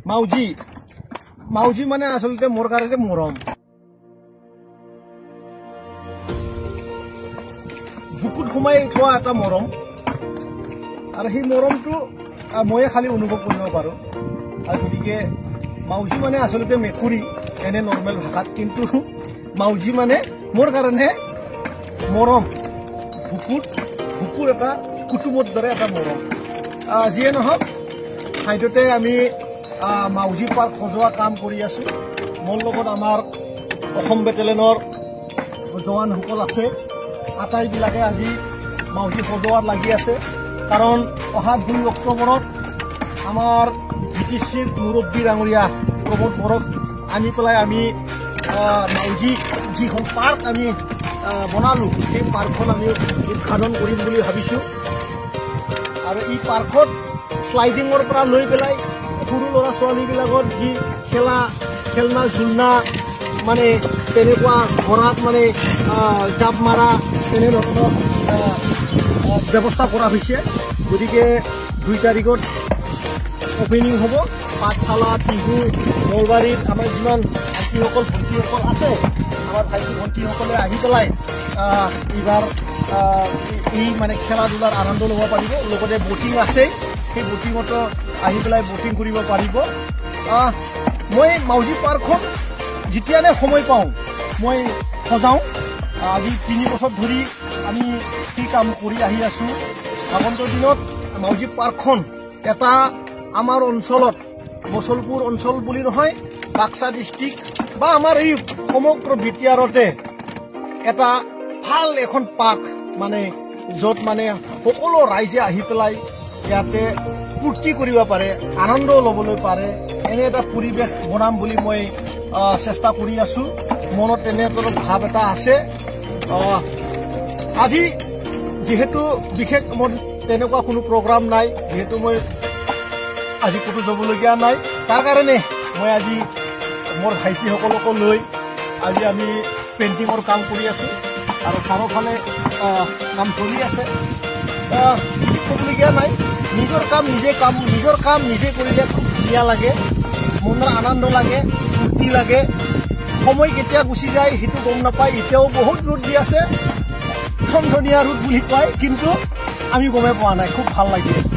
মাউজি মানে আসলতে মোৰ কাৰণে মৰম বুকুত ঘুমাই থোৱা এটা মৰম আৰু সেই মৰমটো ময়ে খালি অনুভৱ কৰিব পাৰো আৰু গতিকে মাউজি মানে আসলতে মেকুৰী এনে নৰ্মেল ভাষাত কিন্তু মাউজি মানে মোৰ কাৰণে মৰম বুকুৰ এটা কুটুমৰ দৰে এটা মৰম যিয়ে নহওক ঠাইটোতে আমি মাউজি পাৰ্ক সজোৱা কাম কৰি আছো মোৰ লগত আমাৰ অসম বেটেলিয়নৰ জোৱানসকল আছে আটাইবিলাকে আজি মাউজি সজোৱাত লাগি আছে কাৰণ অহা 2 অক্টোবৰত আমাৰ বিটিচিৰ মুৰব্বী ডাঙৰীয়া প্ৰমোদ বৰক আনি পেলাই আমি মাউজি যিখন পাৰ্ক আমি বনালো সেই পাৰ্কখন আমি উদ্ঘাটন কৰিম বুলি ভাবিছো আৰু এই পাৰ্কত স্লাইডিঙৰ পৰা লৈ পেলাই সৰু ল'ৰা ছোৱালীবিলাকৰ যি খেলনা ঝুলনা মানে তেনেকুৱা ঘৰত মানে জাপ মাৰা তেনেধৰণৰ ব্যৱস্থা কৰা হৈছে গতিকে 2 তাৰিখত অপেনিং হ'ব পাঠশালা টিহু নলবাৰীত আমাৰ যিমান ভাইটিসকল ভণ্টিসকল আছে আমাৰ ভাইটি ভণ্টিসকলে আহি পেলাই এইবাৰ এই মানে খেলা ধূলাৰ আনন্দ ল'ব পাৰিব লগতে বটিং আছে সেই বটিঙত আহি পেলাই বটিং কৰিব পাৰিব মই মাউজি পাৰ্কখন যেতিয়ানে সময় পাওঁ মই সজাওঁ আজি 3 বছৰ ধৰি আমি কি কাম কৰি আহি আছো আগন্তুক দিনত মাউজি পাৰ্কখন এটা আমাৰ অঞ্চলত মছলপুৰ অঞ্চল বুলি নহয় বাক্সা ডিষ্ট্ৰিক্ট বা আমাৰ এই সমগ্ৰ বিটিআৰতে এটা ভাল এখন পাৰ্ক মানে য'ত মানে সকলো ৰাইজে আহি পেলাই ইয়াতে ফূৰ্তি কৰিব পাৰে আনন্দ ল'বলৈ পাৰে এনে এটা পৰিৱেশ বনাম বুলি মই চেষ্টা কৰি আছো মনত এনেধৰণৰ ভাৱ এটা আছে আজি যেহেতু বিশেষ মোৰ তেনেকুৱা কোনো প্ৰগ্ৰাম নাই যেহেতু মই আজি ক'তো যাবলগীয়া নাই তাৰ কাৰণে মই আজি মোৰ ভাইটিসকলকো লৈ আজি আমি পেইণ্টিঙৰ কাম কৰি আছো আৰু চাৰিওফালে কাম চলি আছে ক'বলগীয়া নাই নিজৰ কাম নিজে কৰিলে খুব ধুনীয়া লাগে মনৰ আনন্দ লাগে ফূৰ্তি লাগে সময় কেতিয়া গুচি যায় সেইটো গম নাপায় এতিয়াও বহুত ৰ'দ দি আছে ধনধনীয়া ৰ'দ বুলি কয় কিন্তু আমি গমে পোৱা নাই খুব ভাল লাগি আছে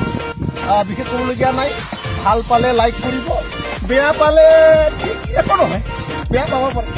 বিশেষ ক'বলগীয়া নাই ভাল পালে লাইক কৰিব বেয়া পালে ঠিক একো নহয় বেয়া পাব পাৰে